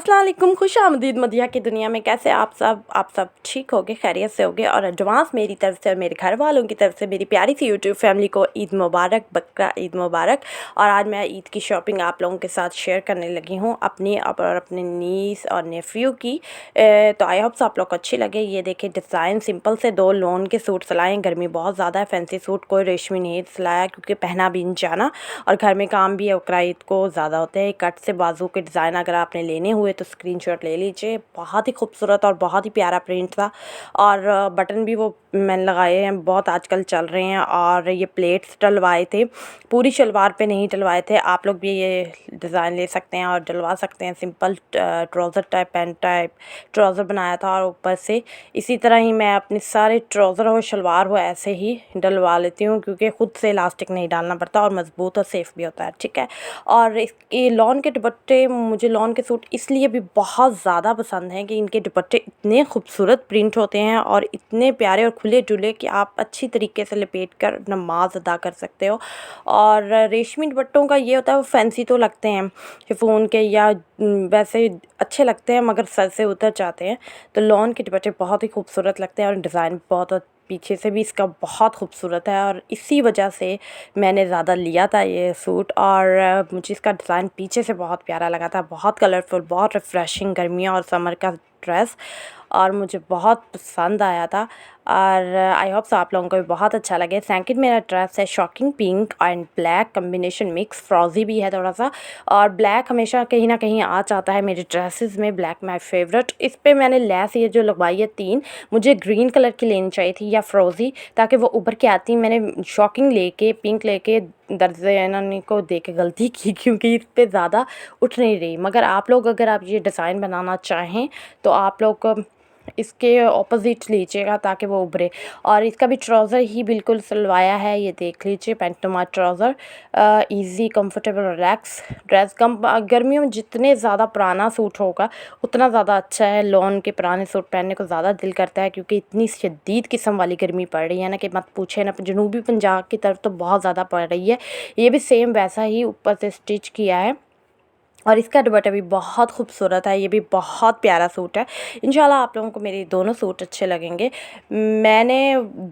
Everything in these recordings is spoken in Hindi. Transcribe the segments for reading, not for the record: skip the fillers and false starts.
अस्सलाम वालेकुम, खुशामदीद मदिया की दुनिया में। कैसे आप सब ठीक होगे, खैरियत से होगे। और एडवांस मेरी तरफ से और मेरे घर वालों की तरफ से मेरी प्यारी सी यूट्यूब फैमिली को ईद मुबारक, बकरा ईद मुबारक। और आज मैं ईद की शॉपिंग आप लोगों के साथ शेयर करने लगी हूँ, अपनी और अपने नीस और नेफ्यू की। तो आई होप्स आप लोग को अच्छी लगे। ये देखिए डिज़ाइन सिंपल से 2 लॉन के सूट सिलाए। गर्मी बहुत ज़्यादा है, फैंसी सूट कोई रेशमी नहीं सिलाया क्योंकि पहना भी नहीं जाना और घर में काम भी है, उकरा ईद को ज़्यादा होते हैं। कट से बाजू के डिज़ाइन अगर आपने लेने हुए तो स्क्रीनशॉट ले लीजिए। बहुत ही खूबसूरत और बहुत ही प्यारा प्रिंट था। और बटन भी वो मैंने लगाए हैं, बहुत आजकल चल रहे हैं। और ये प्लेट्स डलवाए थे, पूरी शलवार पे नहीं डलवाए थे। आप लोग भी ये डिज़ाइन ले सकते हैं और डलवा सकते हैं। Simple trouser type, pant type trouser बनाया था और ऊपर से इसी तरह ही मैं अपने सारे ट्राउज़र और शलवार हो ऐसे ही डलवा लेती हूँ क्योंकि ख़ुद से इलास्टिक नहीं डालना पड़ता और मज़बूत और सेफ़ भी होता है, ठीक है। और ये लॉन के दुपट्टे, मुझे लॉन के सूट इसलिए भी बहुत ज़्यादा पसंद हैं कि इनके दुपट्टे इतने खूबसूरत प्रिंट होते हैं और इतने प्यारे और खुले डुले कि आप अच्छी तरीके से लपेट कर नमाज अदा कर सकते हो। और रेशमी दुपट्टों का ये होता है, वो फैंसी तो लगते हैं शिफॉन के या वैसे अच्छे लगते हैं मगर सर से उतर जाते हैं। तो लॉन के दुपट्टे बहुत ही खूबसूरत लगते हैं और डिज़ाइन बहुत, पीछे से भी इसका बहुत खूबसूरत है और इसी वजह से मैंने ज़्यादा लिया था ये सूट। और मुझे इसका डिज़ाइन पीछे से बहुत प्यारा लगा था, बहुत कलरफुल, बहुत रिफ़्रेशिंग गर्मियों और समर का ड्रेस, और मुझे बहुत पसंद आया था। और आई होप्स आप लोगों को भी बहुत अच्छा लगे। सेकंड मेरा ड्रेस है shocking pink and black combination mix, फ्रॉजी भी है थोड़ा सा। और ब्लैक हमेशा कहीं ना कहीं आ जाता है मेरे ड्रेसेस में, ब्लैक माय फेवरेट। इस पे मैंने लेस ये जो लगवाई है 3, मुझे ग्रीन कलर की लेनी चाहिए थी या फ्रोज़ी, ताकि वो उभर के आती। मैंने शॉकिंग लेके पिंक लेके दर्जन को दे के गलती की क्योंकि इस पर ज़्यादा उठ नहीं रही। मगर आप लोग अगर आप ये डिज़ाइन बनाना चाहें तो आप लोग इसके ऑपोजिट लीजिएगा ताकि वो उभरे। और इसका भी ट्राउज़र ही बिल्कुल सिलवाया है, ये देख लीजिए, पैंटमा trouser. Easy comfortable relax dress. कम गर्मियों में जितने ज़्यादा पुराना सूट होगा उतना ज़्यादा अच्छा है। लॉन के पुराने सूट पहनने को ज़्यादा दिल करता है क्योंकि इतनी शदीद किस्म वाली गर्मी पड़ रही है ना कि मत पूछे ना। जनूबी पंजाब की तरफ तो बहुत ज़्यादा पड़ रही है। ये भी सेम वैसा ही ऊपर से स्टिच किया है और इसका दुपट्टा भी बहुत खूबसूरत है। ये भी बहुत प्यारा सूट है। इंशाल्लाह आप लोगों को मेरे दोनों सूट अच्छे लगेंगे। मैंने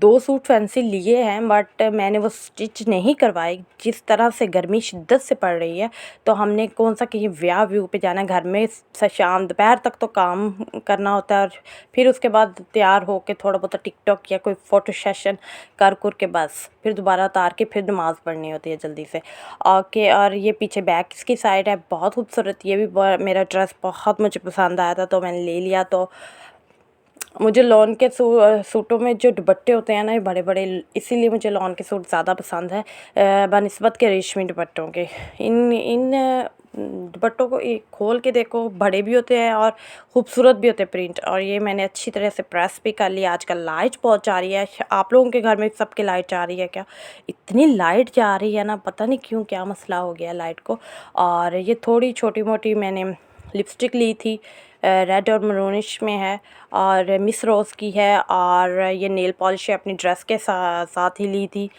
2 सूट फैंसी लिए हैं बट मैंने वो स्टिच नहीं करवाए। जिस तरह से गर्मी शिद्दत से पड़ रही है तो हमने कौन सा कहीं ब्याह व्यू पे जाना है, घर में शाम दोपहर तक तो काम करना होता है और फिर उसके बाद तैयार होकर थोड़ा बहुत टिकटॉक या कोई फ़ोटो सेशन कर के बस फिर दोबारा उतार के फिर नमाज़ पढ़नी होती है जल्दी से। ओके, और ये पीछे बैक इसकी साइड है, बहुत खूबसूरत। ये भी मेरा ड्रेस बहुत मुझे पसंद आया था तो मैंने ले लिया। तो मुझे लॉन के सूटों में जो दुपट्टे होते हैं ना ये बड़े बड़े, इसीलिए मुझे लॉन के सूट ज़्यादा पसंद है बनिस्बत के रेशमी दुपट्टों के। इन इन दुपट्टों को एक खोल के देखो, बड़े भी होते हैं और ख़ूबसूरत भी होते हैं प्रिंट। और ये मैंने अच्छी तरह से प्रेस भी कर लिया। आजकल लाइट बहुत जा रही है, आप लोगों के घर में सबके लाइट जा रही है क्या? इतनी लाइट जा रही है ना, पता नहीं क्यों, क्या मसला हो गया लाइट को। और ये थोड़ी छोटी मोटी मैंने लिपस्टिक ली थी, रेड और मरूनिश में है और मिस रोज़ की है। और ये नेल पॉलिश अपनी ड्रेस के साथ ही ली थी।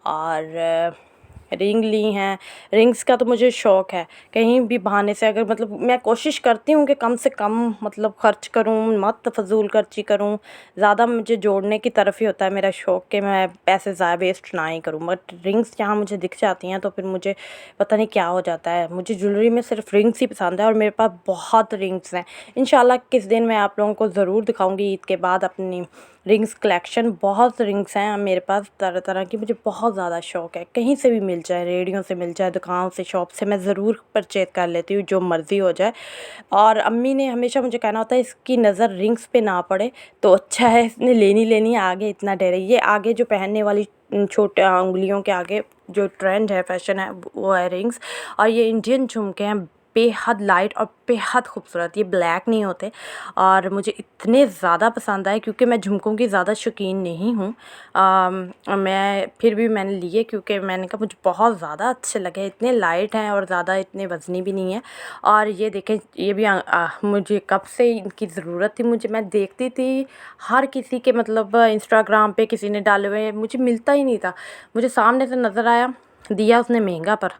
और रिंग ली हैं। रिंग्स का तो मुझे शौक़ है, कहीं भी बहाने से अगर मतलब मैं कोशिश करती हूँ कि कम से कम मतलब ख़र्च करूँ, मत फजूल खर्ची करूँ। ज़्यादा मुझे जोड़ने की तरफ ही होता है मेरा शौक़ कि मैं पैसे ज़ाया वेस्ट ना ही करूँ। बट रिंग्स जहाँ मुझे दिख जाती हैं तो फिर मुझे पता नहीं क्या हो जाता है। मुझे ज्वेलरी में सिर्फ रिंग्स ही पसंद है और मेरे पास बहुत रिंग्स हैं। इंशाल्लाह किस दिन मैं आप लोगों को ज़रूर दिखाऊँगी ईद के बाद अपनी रिंग्स कलेक्शन। बहुत रिंग्स हैं मेरे पास तरह तरह की, मुझे बहुत ज़्यादा शौक़ है। कहीं से भी मिल जाए, रेडियो से मिल जाए, दुकान से, शॉप से, मैं ज़रूर परचेज़ कर लेती हूँ जो मर्ज़ी हो जाए। और अम्मी ने हमेशा मुझे कहना होता है इसकी नज़र रिंग्स पे ना पड़े तो अच्छा है, इसने लेनी है, आगे इतना डर है। ये आगे जो पहनने वाली छोटे उंगलियों के आगे जो ट्रेंड है, फैशन है, वो है रिंग्स। और ये इंडियन झुमके हैं, बेहद लाइट और बेहद खूबसूरत। ये ब्लैक नहीं होते और मुझे इतने ज़्यादा पसंद आए क्योंकि मैं झुमकों की ज़्यादा शौकीन नहीं हूँ। मैं फिर भी मैंने लिए क्योंकि मैंने कहा मुझे बहुत ज़्यादा अच्छे लगे। इतने लाइट हैं और ज़्यादा इतने वज़नी भी नहीं है। और ये देखें, ये भी मुझे कब से इनकी ज़रूरत थी। मैं देखती थी हर किसी के, मतलब इंस्टाग्राम पे किसी ने डाले हुए, मुझे मिलता ही नहीं था। मुझे सामने से नज़र आया, दिया उसने महंगा पर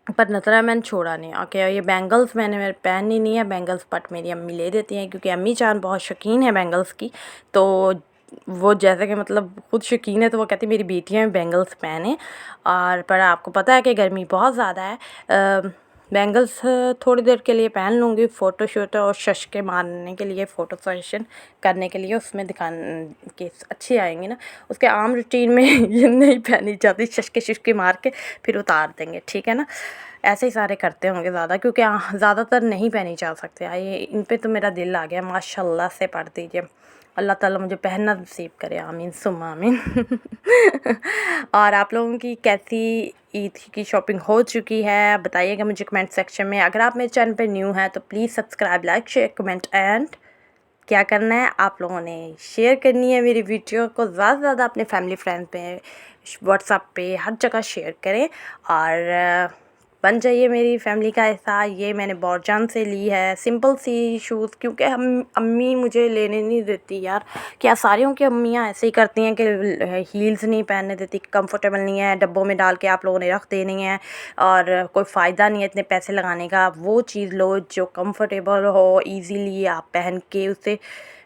पर नज़रा मैंने छोड़ा नहीं। ओके, ये बैंगल्स मैंने मेरे पहनी नहीं है बैंगल्स, बट मेरी अम्मी ले देती हैं क्योंकि अम्मी जान बहुत शौकीन है बैंगल्स की। तो वो जैसे कि मतलब खुद शौकीन है तो वो कहती मेरी बेटियाँ भी बैंगल्स पहने। और पर आपको पता है कि गर्मी बहुत ज़्यादा है। बैंगल्स थोड़ी देर के लिए पहन लूँगी, फ़ोटो शूट और शशके मारने के लिए, फ़ोटो सेशन करने के लिए, उसमें दिखान के अच्छी आएंगी ना। उसके आम रूटीन में ये नहीं पहनी जाती, शशके शुशके मार के फिर उतार देंगे, ठीक है ना। ऐसे ही सारे करते होंगे ज़्यादा, क्योंकि ज़्यादातर नहीं पहनी जा सकते। आइए इन पे तो मेरा दिल आ गया, माशाल्लाह से पढ़ दीजिए, अल्लाह ताला मुझे पहनना नसीब करे, आमीन सुम्मा आमीन। और आप लोगों की कैसी ईद की शॉपिंग हो चुकी है बताइएगा मुझे कमेंट सेक्शन में। अगर आप मेरे चैनल पे न्यू हैं तो please subscribe, like, share, comment and क्या करना है आप लोगों ने, शेयर करनी है मेरी वीडियो को ज़्यादा से ज़्यादा अपने फैमिली फ्रेंड्स पे, व्हाट्सएप पे, हर जगह शेयर करें और बन जाइए मेरी फैमिली का हिस्सा। ये मैंने बॉर्जान से ली है सिंपल सी शूज़, क्योंकि हम अम्मी मुझे लेने नहीं देती यार। क्या सारियों की अम्मियाँ ऐसे ही करती हैं कि हील्स नहीं पहनने देती, कंफर्टेबल नहीं है, डब्बों में डाल के आप लोगों ने रख देनी है और कोई फ़ायदा नहीं है इतने पैसे लगाने का। वो चीज़ लो जो कंफर्टेबल हो, ईज़िली आप पहन के उसे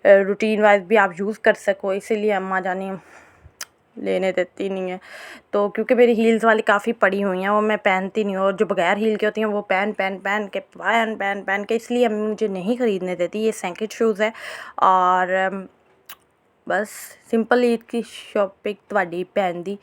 रूटीन वाइज भी आप यूज़ कर सको, इसीलिए अम्मा जानी लेने देती नहीं है। तो क्योंकि मेरी हील्स वाली काफ़ी पड़ी हुई हैं, वो मैं पहनती नहीं हूँ, और जो बगैर हील की होती हैं वो पहन के, इसलिए अम्मी मुझे नहीं ख़रीदने देती। ये सैंकेड शूज़ है और बस सिंपल ईद की शॉपिंग ਤੁਹਾਡੀ ਭੈਣ ਦੀ।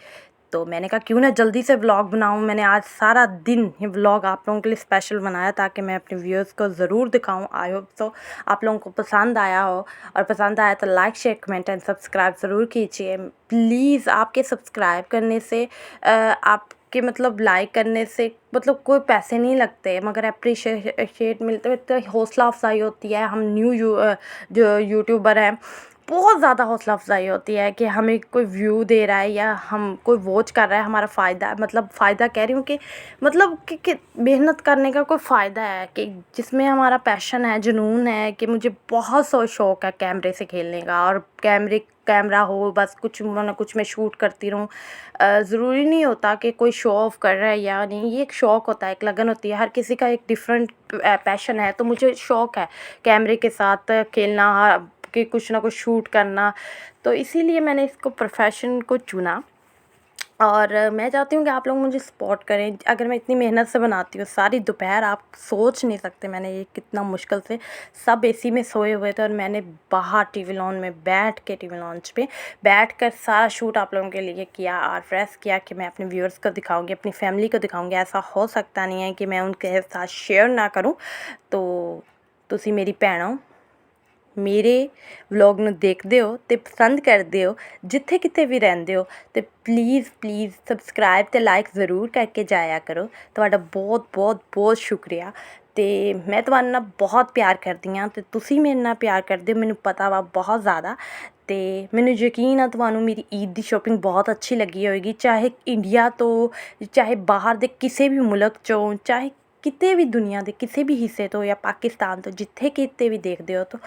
तो मैंने कहा क्यों ना जल्दी से व्लॉग बनाऊं। मैंने आज सारा दिन ये व्लॉग आप लोगों के लिए स्पेशल बनाया ताकि मैं अपने व्यूअर्स को ज़रूर दिखाऊं। आई होप तो आप लोगों को पसंद आया हो, और पसंद आया तो like, share, comment and subscribe ज़रूर कीजिए प्लीज़। आपके सब्सक्राइब करने से आपके मतलब लाइक करने से मतलब कोई पैसे नहीं लगते, मगर अप्रिशिएट मिलते हुए तो हौसला अफजाई होती है। हम जो यूट्यूबर हैं, बहुत ज़्यादा हौसला अफजाई होती है कि हमें कोई व्यू दे रहा है या हम कोई वॉच कर रहा है, हमारा फ़ायदा, मतलब फ़ायदा कह रही हूँ कि मतलब कि मेहनत करने का कोई फ़ायदा है कि जिसमें हमारा पैशन है, जुनून है, कि मुझे बहुत सा शौक़ है कैमरे से खेलने का, और कैमरा हो बस कुछ ना कुछ मैं शूट करती रहूँ। ज़रूरी नहीं होता कि कोई शो ऑफ कर रहा है या नहीं, ये एक शौक़ होता है, एक लगन होती है, हर किसी का एक डिफरेंट पैशन है। तो मुझे शौक़ है कैमरे के साथ खेलना, कि कुछ ना कुछ शूट करना, तो इसीलिए मैंने इसको प्रोफेशन को चुना। और मैं चाहती हूँ कि आप लोग मुझे सपोर्ट करें। अगर मैं इतनी मेहनत से बनाती हूँ सारी दोपहर, आप सोच नहीं सकते मैंने ये कितना मुश्किल से, सब एसी में सोए हुए थे और मैंने बाहर टीवी लॉन में बैठ के, टीवी लॉन्च पे बैठ कर सारा शूट आप लोगों के लिए किया और प्रेस किया कि मैं अपने व्यूअर्स को दिखाऊंगी, अपनी फैमिली को दिखाऊंगी। ऐसा हो सकता नहीं है कि मैं उनके साथ शेयर ना करूँ। तो तुसी मेरी भैन हो, मेरे व्लॉग ਨੂੰ ਦੇਖਦੇ ਹੋ ਤੇ ਪਸੰਦ ਕਰਦੇ ਹੋ, ਜਿੱਥੇ ਕਿਤੇ ਵੀ ਰਹਿੰਦੇ ਹੋ, ਤੇ ਪਲੀਜ਼ ਸਬਸਕ੍ਰਾਈਬ ਤੇ ਲਾਈਕ ਜ਼ਰੂਰ ਕਰਕੇ ਜਾਇਆ ਕਰੋ। ਤੁਹਾਡਾ ਬਹੁਤ ਸ਼ੁਕਰੀਆ। ਤੇ ਮੈਂ ਤੁਹਾਨੂੰ ਨਾਲ ਬਹੁਤ ਪਿਆਰ ਕਰਦੀ ਹਾਂ ਤੇ ਤੁਸੀਂ ਮੇਰੇ ਨਾਲ ਪਿਆਰ ਕਰਦੇ ਹੋ, ਮੈਨੂੰ ਪਤਾ ਵਾ ਬਹੁਤ ਜ਼ਿਆਦਾ। ਤੇ ਮੈਨੂੰ ਯਕੀਨ ਆ ਤੁਹਾਨੂੰ ਮੇਰੀ ਈਦ ਦੀ ਸ਼ੋਪਿੰਗ ਬਹੁਤ ਅੱਛੀ ਲੱਗੀ ਹੋਏਗੀ, ਚਾਹੇ ਇੰਡੀਆ ਤੋਂ, ਚਾਹੇ ਬਾਹਰ ਦੇ ਕਿਸੇ ਵੀ ਮੁਲਕ 'ਚੋਂ, ਚਾਹੇ ਕਿਤੇ ਵੀ ਦੁਨੀਆ ਦੇ ਕਿਸੇ ਵੀ ਹਿੱਸੇ ਤੋਂ ਜਾਂ ਪਾਕਿਸਤਾਨ ਤੋਂ, ਜਿੱਥੇ किते भी देखते हो तो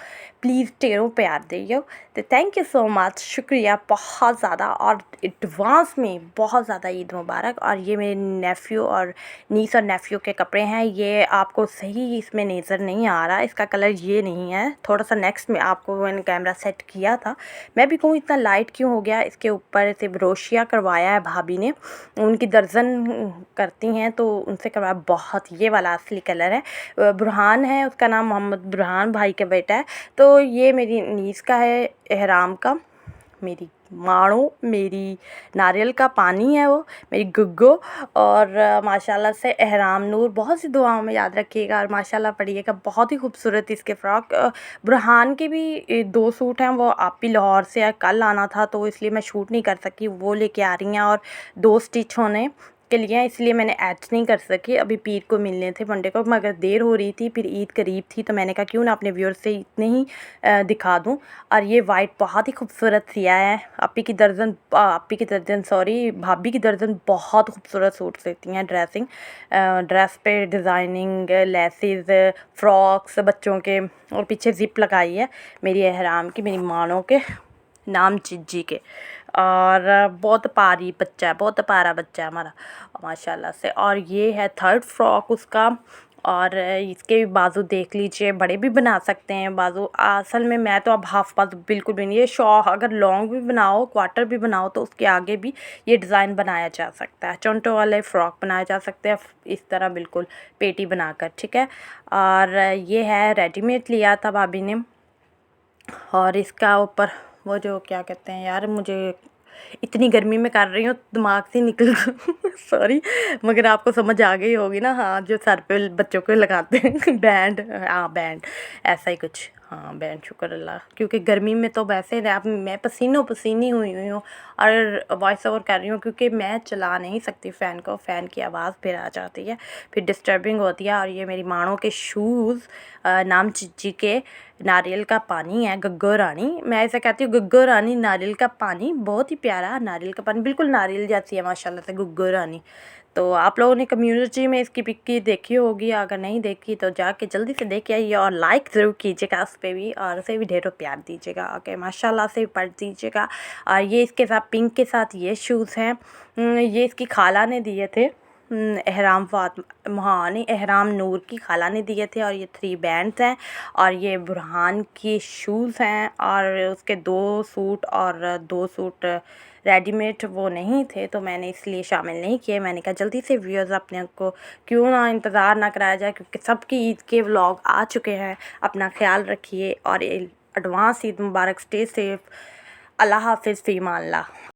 प्लीज़ ढेरों प्यार दियो। तो थैंक यू सो मच, शुक्रिया बहुत ज़्यादा, और एडवांस में बहुत ज़्यादा ईद मुबारक। और ये मेरे नेफ़्यू और नीस और नेफ़्यू के कपड़े हैं, ये आपको सही इसमें नज़र नहीं आ रहा, इसका कलर ये नहीं है, थोड़ा सा नेक्स्ट में आपको मैंने कैमरा सेट किया था। मैं भी कहूँ इतना लाइट क्यों हो गया, इसके ऊपर से ब्रोशिया करवाया है भाभी ने, उनकी दर्जन करती हैं तो उनसे करवाया। बहुत ये वाला असली कलर है, बुरहान है उसका नाम, मोहम्मद बुरहान भाई का बेटा है। तो ये मेरी नीस का है एहराम का, मेरी माणो, मेरी नारियल का पानी है वो, मेरी गुग्गो। और माशाल्लाह से एहराम नूर बहुत सी दुआओं में याद रखिएगा और माशाल्लाह पढ़िएगा। बहुत ही खूबसूरत इसके फ़्रॉक। बुरहान के भी 2 सूट हैं, वो आप ही लाहौर से कल आना था तो इसलिए मैं शूट नहीं कर सकी, वो लेके आ रही हैं, और 2 स्टिच होने के लिए इसलिए मैंने ऐड नहीं कर सकी। अभी पीर को मिलने थे मंडे को, मगर देर हो रही थी, फिर ईद करीब थी, तो मैंने कहा क्यों ना अपने व्यूअर्स से इतने ही दिखा दूं। और ये वाइट बहुत ही खूबसूरत सिया है, भाभी की दर्जन भाभी की दर्जन बहुत खूबसूरत सूट देती हैं। ड्रेस पे डिज़ाइनिंग, लेसेस, फ्रॉक्स बच्चों के, और पीछे ज़िप लगाई है मेरी एहराम की, मेरी मानों के नाम चिज्जी के। और बहुत प्यारी बच्चा है, बहुत प्यारा बच्चा है हमारा माशाल्लाह से। और ये है थर्ड फ्रॉक उसका। और इसके भी बाजू देख लीजिए, बड़े भी बना सकते हैं बाजू। असल में मैं तो अब हाफ बाजू बिल्कुल भी नहीं, ये अगर लॉन्ग भी बनाओ, क्वार्टर भी बनाओ, तो उसके आगे भी ये डिज़ाइन बनाया जा सकता है। चुंटो वाले फ़्रॉक बनाए जा सकते हैं इस तरह बिल्कुल पेटी बनाकर, ठीक है। और ये है रेडीमेड लिया था भाभी ने। और इसका ऊपर वो जो क्या कहते हैं यार, मुझे इतनी गर्मी में कर रही हूँ दिमाग से निकल सॉरी, मगर आपको समझ आ गई होगी ना। हाँ, जो सर पे बच्चों को लगाते हैं बैंड, हाँ बैंड, ऐसा ही कुछ। हाँ बैंड, शुक्र अल्लाह, क्योंकि गर्मी में तो वैसे मैं पसीनों पसीनी हुई हूँ। और वॉइस ओवर कर रही हूँ क्योंकि मैं चला नहीं सकती फ़ैन को, फ़ैन की आवाज़ फिर आ जाती है, फिर डिस्टर्बिंग होती है। और ये मेरी माणों के शूज़, नाम चिज्जी के नारियल का पानी है, गग्गो रानी, मैं ऐसे कहती हूँ गग्गो रानी नारियल का पानी, बहुत ही प्यारा नारियल का पानी, बिल्कुल नारियल जैसी है माशाल्लाह से गग्गो रानी। तो आप लोगों ने कम्युनिटी में इसकी पिक्की देखी होगी, अगर नहीं देखी तो जाके जल्दी से देख आइए और लाइक ज़रूर कीजिएगा उस पर भी, और उसे भी ढेरों प्यार दीजिएगा। ओके, माशाल्लाह से पढ़ दीजिएगा। और ये इसके साथ पिंक के साथ ये शूज़ हैं, ये इसकी खाला ने दिए थे, एहराम हाँ नहीं, एहराम नूर की खाला ने दिए थे। और ये 3 बैंड्स हैं, और ये बुरहान की शूज़ हैं। और उसके 2 सूट, और 2 सूट रेडीमेड वो नहीं थे, तो मैंने इसलिए शामिल नहीं किए। मैंने कहा जल्दी से व्यूअर्स अपने को क्यों ना इंतज़ार ना कराया जाए, क्योंकि सबकी ईद के व्लॉग आ चुके हैं। अपना ख्याल रखिए और एडवांस ईद मुबारक, स्टे सेफ, अल्लाह हाफिज़, फ़ी अमान अल्लाह।